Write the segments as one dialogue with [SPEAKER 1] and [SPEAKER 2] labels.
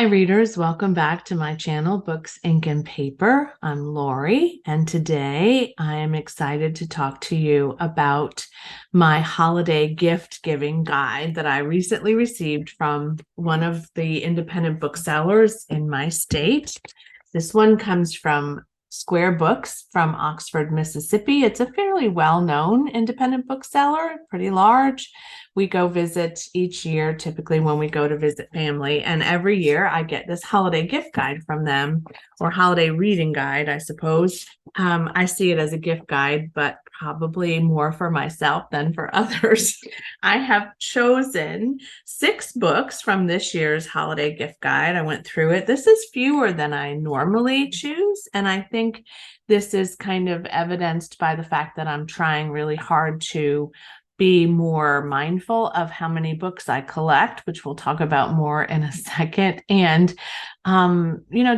[SPEAKER 1] Hi readers, welcome back to my channel, Books, Ink, and Paper. I'm Lori, and today I am excited to talk to you about my holiday gift giving guide that I recently received from one of the independent booksellers in my state. This one comes from Square Books from Oxford, Mississippi. It's a fairly well-known independent bookseller, pretty large. We go visit each year, typically when we go to visit family. And every year I get this holiday gift guide from them, or holiday reading guide, I suppose. I see it as a gift guide, but probably more for myself than for others. I have chosen 6 books from this year's holiday gift guide. I went through it. This is fewer than I normally choose. And I think this is kind of evidenced by the fact that I'm trying really hard to be more mindful of how many books I collect, which we'll talk about more in a second. And,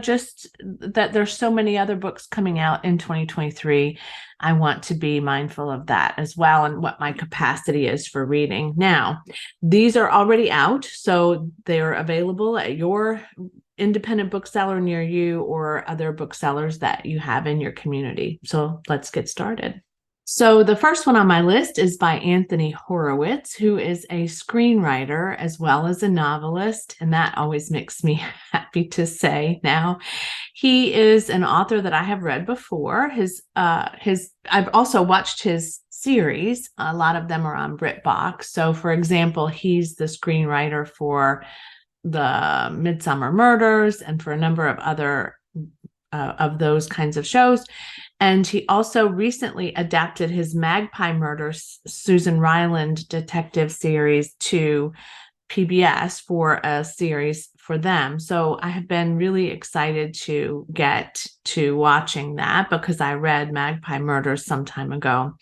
[SPEAKER 1] just that there's so many other books coming out in 2023. I want to be mindful of that as well and what my capacity is for reading. Now, these are already out, so they're available at your independent bookseller near you or other booksellers that you have in your community. So let's get started. So the first one on my list is by Anthony Horowitz, who is a screenwriter as well as a novelist, and that always makes me happy to say now. He is an author that I have read before. I've also watched his series. A lot of them are on BritBox. So for example, he's the screenwriter for the Midsummer Murders and for a number of other of those kinds of shows. And he also recently adapted his Magpie Murders, Susan Ryland detective series to PBS for a series for them. So I have been really excited to get to watching that because I read Magpie Murders some time ago.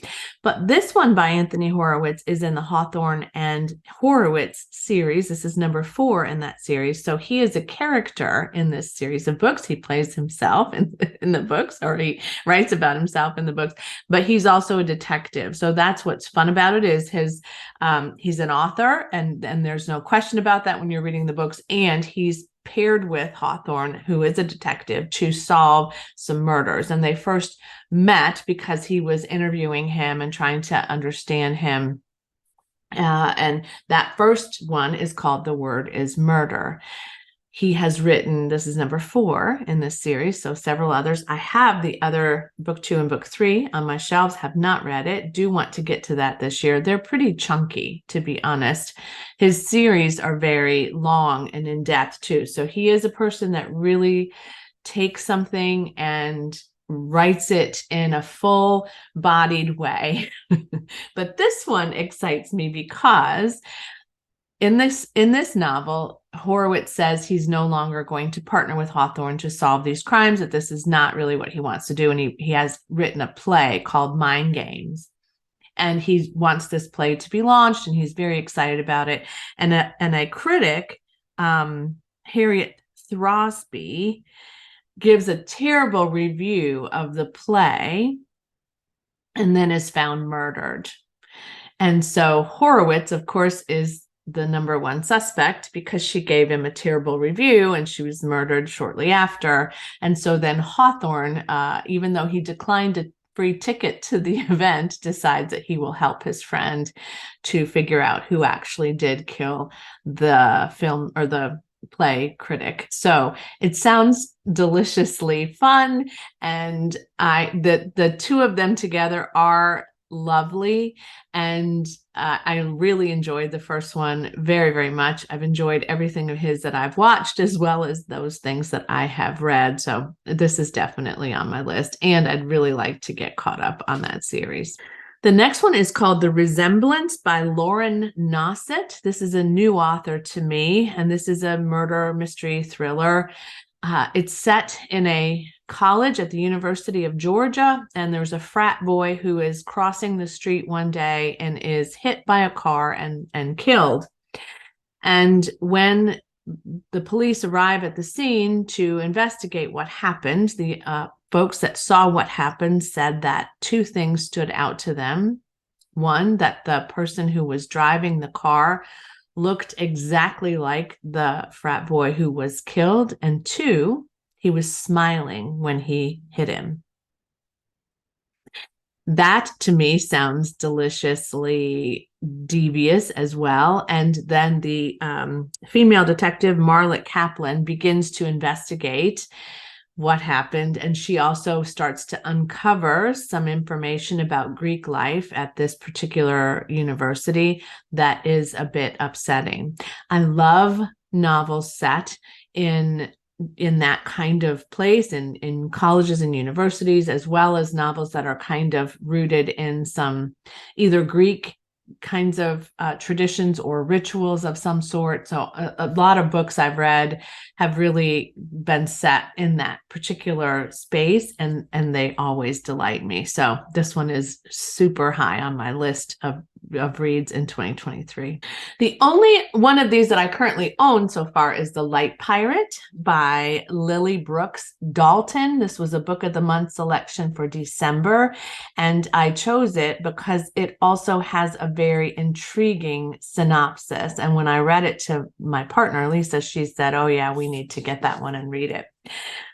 [SPEAKER 1] But this one by Anthony Horowitz is in the Hawthorne and Horowitz series. This is number 4 in that series. So he is a character in this series of books. He plays himself in the books, or he writes about himself in the books, but he's also a detective. So that's what's fun about it is he's an author, and there's no question about that when you're reading the books, and he's paired with Hawthorne, who is a detective, to solve some murders. And they first met because he was interviewing him and trying to understand him. And that first one is called The Word is Murder. He has written, this is number 4 in this series, so several others. I have the other book 2 and book 3 on my shelves, have not read it, do want to get to that this year. They're pretty chunky, to be honest. His series are very long and in-depth too. So he is a person that really takes something and writes it in a full-bodied way. But this one excites me because in this novel, Horowitz says he's no longer going to partner with Hawthorne to solve these crimes, that this is not really what he wants to do. And he has written a play called Mind Games. And he wants this play to be launched, and he's very excited about it. And a critic, Harriet Throsby, gives a terrible review of the play and then is found murdered. And so Horowitz, of course, is the number 1 suspect because she gave him a terrible review and she was murdered shortly after. And so then Hawthorne, even though he declined a free ticket to the event, decides that he will help his friend to figure out who actually did kill the film or the play critic. So it sounds deliciously fun, and the two of them together are lovely, and I really enjoyed the first one very, very much. I've enjoyed everything of his that I've watched, as well as those things that I have read. So this is definitely on my list, and I'd really like to get caught up on that series. The next one is called The Resemblance by Lauren Nosset. This is a new author to me, and this is a murder mystery thriller. It's set in a college at the University of Georgia, and there's a frat boy who is crossing the street one day and is hit by a car and killed. And when the police arrive at the scene to investigate what happened, the folks that saw what happened said that 2 things stood out to them. One, that the person who was driving the car looked exactly like the frat boy who was killed, and two, he was smiling when he hit him. That to me sounds deliciously devious as well. And then the female detective, Marlet Kaplan, begins to investigate what happened. And she also starts to uncover some information about Greek life at this particular university that is a bit upsetting. I love novels set in that kind of place in colleges and universities, as well as novels that are kind of rooted in some either Greek kinds of traditions or rituals of some sort. So a lot of books I've read have really been set in that particular space, and they always delight me. So this one is super high on my list of reads in 2023. The only one of these that I currently own so far is The Light Pirate by Lily Brooks Dalton. This was a book of the month selection for December, and I chose it because it also has a very intriguing synopsis. And when I read it to my partner, Lisa, she said, "Oh yeah, we need to get that one and read it."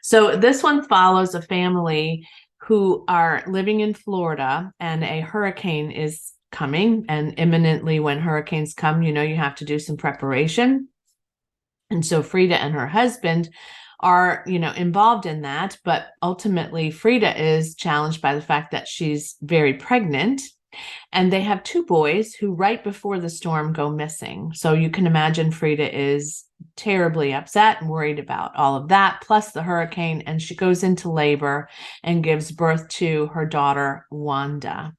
[SPEAKER 1] So this one follows a family who are living in Florida, and a hurricane is coming, and imminently when hurricanes come, you have to do some preparation. And so Frida and her husband are, involved in that, but ultimately Frida is challenged by the fact that she's very pregnant. And they have two boys who right before the storm go missing. So you can imagine Frida is terribly upset and worried about all of that, plus the hurricane, and she goes into labor and gives birth to her daughter, Wanda.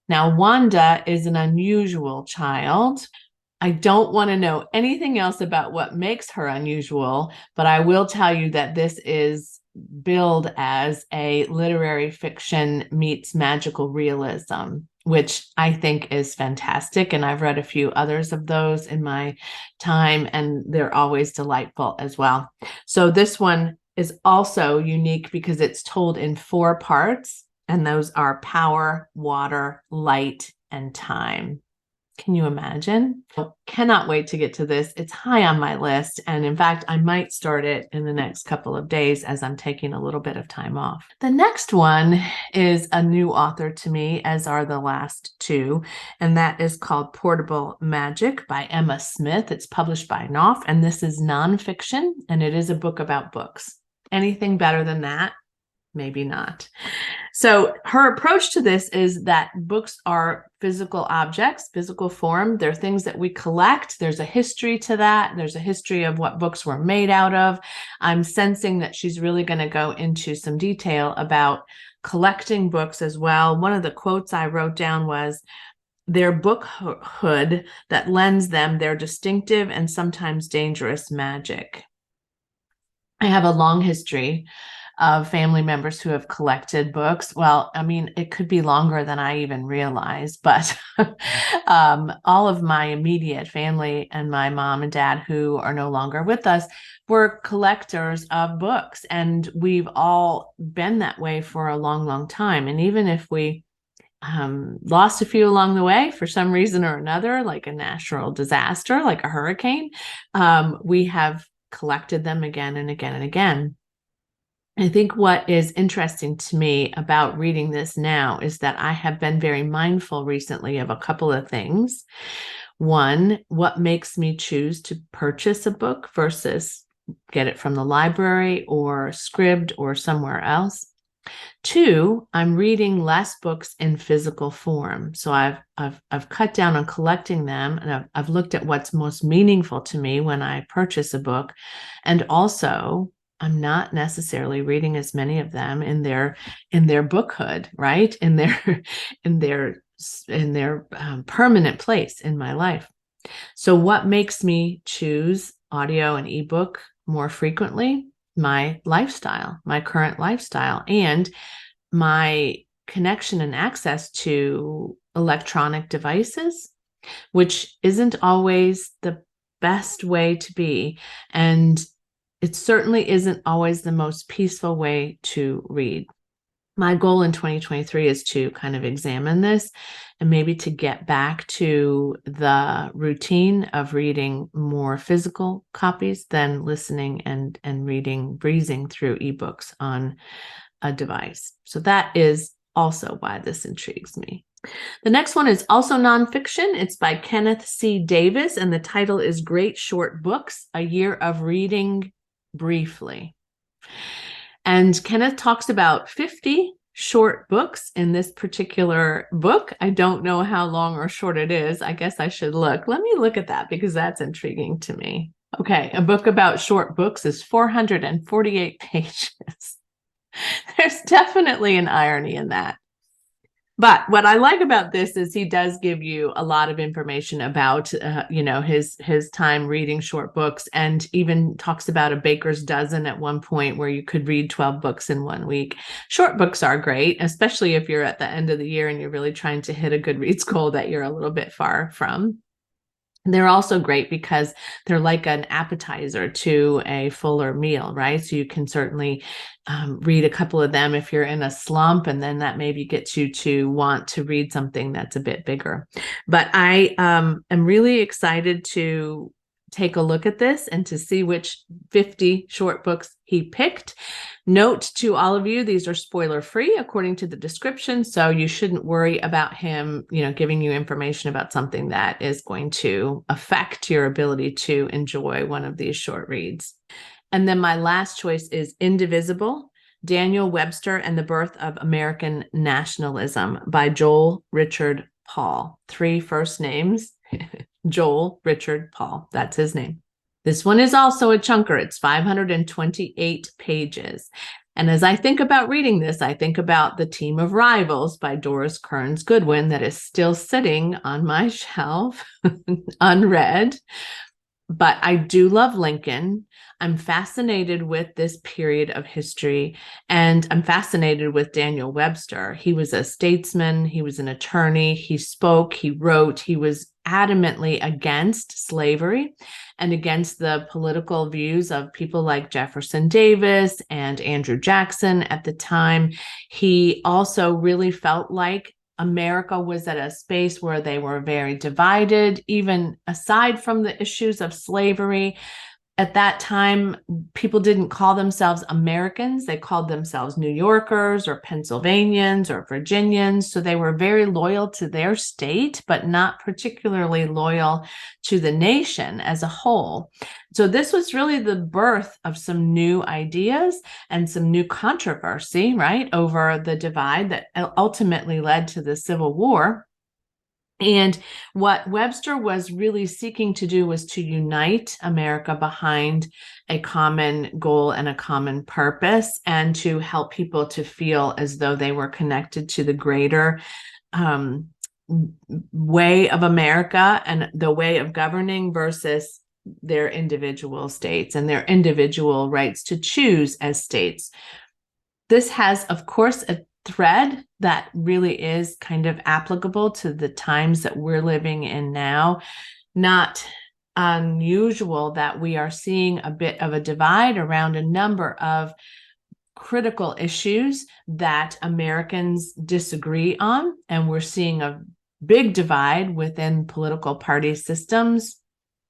[SPEAKER 1] Now, Wanda is an unusual child. I don't want to know anything else about what makes her unusual, but I will tell you that this is billed as a literary fiction meets magical realism, which I think is fantastic. And I've read a few others of those in my time, and they're always delightful as well. So this one is also unique because it's told in 4 parts, and those are power, water, light, and time. Can you imagine? I cannot wait to get to this. It's high on my list. And in fact, I might start it in the next couple of days as I'm taking a little bit of time off. The next one is a new author to me, as are the last 2. And that is called Portable Magic by Emma Smith. It's published by Knopf. And this is nonfiction, and it is a book about books. Anything better than that? Maybe not. So her approach to this is that books are physical objects, physical form. They're things that we collect. There's a history to that. There's a history of what books were made out of. I'm sensing that she's really going to go into some detail about collecting books as well. One of the quotes I wrote down was, "Their bookhood that lends them their distinctive and sometimes dangerous magic." I have a long history of family members who have collected books. Well, I mean, it could be longer than I even realized, but all of my immediate family and my mom and dad, who are no longer with us, were collectors of books. And we've all been that way for a long, long time. And even if we lost a few along the way for some reason or another, like a natural disaster, like a hurricane, we have collected them again and again and again. I think what is interesting to me about reading this now is that I have been very mindful recently of a couple of things. One, what makes me choose to purchase a book versus get it from the library or Scribd or somewhere else. 2, I'm reading less books in physical form. So I've cut down on collecting them, and I've looked at what's most meaningful to me when I purchase a book. And also, I'm not necessarily reading as many of them in their bookhood, right? In their permanent place in my life. So what makes me choose audio and ebook more frequently? My lifestyle, my current lifestyle, and my connection and access to electronic devices, which isn't always the best way to be. And it certainly isn't always the most peaceful way to read. My goal in 2023 is to kind of examine this and maybe to get back to the routine of reading more physical copies than listening and reading, breezing through ebooks on a device. So that is also why this intrigues me. The next one is also nonfiction. It's by Kenneth C. Davis, and the title is Great Short Books, A Year of Reading Briefly. And Kenneth talks about 50 short books in this particular book. I don't know how long or short it is. I guess I should look. Let me look at that because that's intriguing to me. Okay, a book about short books is 448 pages. There's definitely an irony in that. But what I like about this is he does give you a lot of information about, his time reading short books, and even talks about a baker's dozen at one point where you could read 12 books in 1 week. Short books are great, especially if you're at the end of the year and you're really trying to hit a Goodreads goal that you're a little bit far from. They're also great because they're like an appetizer to a fuller meal, right? So you can certainly read a couple of them if you're in a slump, and then that maybe gets you to want to read something that's a bit bigger. But I am really excited to take a look at this and to see which 50 short books he picked. Note to all of you, these are spoiler free according to the description, so you shouldn't worry about him, giving you information about something that is going to affect your ability to enjoy one of these short reads. And then my last choice is Indivisible, Daniel Webster and the Birth of American Nationalism by Joel Richard Paul. 3 first names. Joel Richard Paul. That's his name. This one is also a chunker. It's 528 pages. And as I think about reading this, I think about The Team of Rivals by Doris Kearns Goodwin that is still sitting on my shelf, unread. But I do love Lincoln. I'm fascinated with this period of history, and I'm fascinated with Daniel Webster. He was a statesman. He was an attorney. He spoke, he wrote, he was adamantly against slavery and against the political views of people like Jefferson Davis and Andrew Jackson at the time. He also really felt like America was at a space where they were very divided, even aside from the issues of slavery. At that time, people didn't call themselves Americans. They called themselves New Yorkers or Pennsylvanians or Virginians. So they were very loyal to their state, but not particularly loyal to the nation as a whole. So this was really the birth of some new ideas and some new controversy, right, over the divide that ultimately led to the Civil War. And what Webster was really seeking to do was to unite America behind a common goal and a common purpose, and to help people to feel as though they were connected to the greater way of America and the way of governing versus their individual states and their individual rights to choose as states. This has, of course, a thread that really is kind of applicable to the times that we're living in now. Not unusual that we are seeing a bit of a divide around a number of critical issues that Americans disagree on, and we're seeing a big divide within political party systems.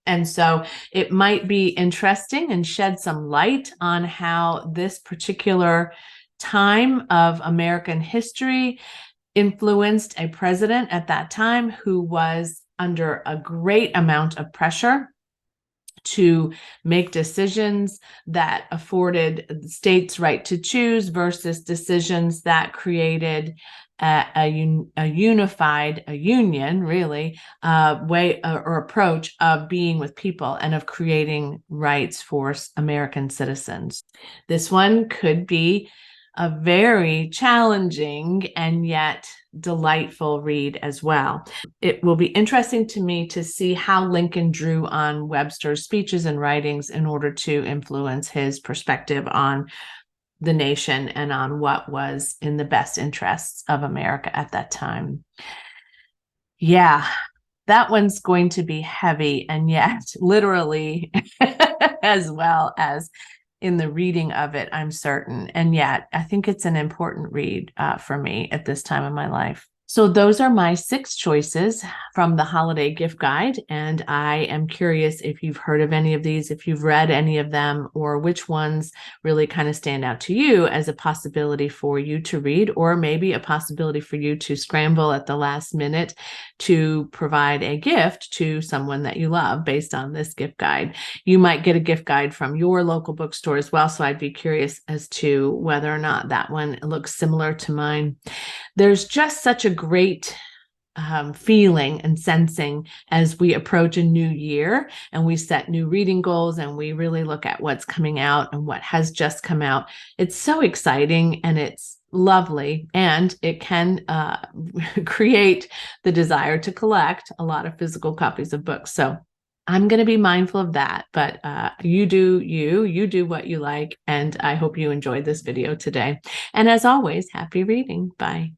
[SPEAKER 1] And so it might be interesting and shed some light on how this particular time of American history influenced a president at that time who was under a great amount of pressure to make decisions that afforded states' right to choose versus decisions that created a unified, a union, really, way or approach of being with people and of creating rights for American citizens. This one could be a very challenging and yet delightful read as well. It will be interesting to me to see how Lincoln drew on Webster's speeches and writings in order to influence his perspective on the nation and on what was in the best interests of America at that time. Yeah, that one's going to be heavy and yet literally as well as in the reading of it, I'm certain. And yet, I think it's an important read for me at this time in my life. So those are my 6 choices from the holiday gift guide. And I am curious if you've heard of any of these, if you've read any of them, or which ones really kind of stand out to you as a possibility for you to read, or maybe a possibility for you to scramble at the last minute to provide a gift to someone that you love based on this gift guide. You might get a gift guide from your local bookstore as well. So I'd be curious as to whether or not that one looks similar to mine. There's just such a great feeling and sensing as we approach a new year and we set new reading goals and we really look at what's coming out and what has just come out. It's so exciting and it's lovely, and it can create the desire to collect a lot of physical copies of books. So I'm going to be mindful of that, but you do what you like, and I hope you enjoyed this video today. And as always, happy reading. Bye.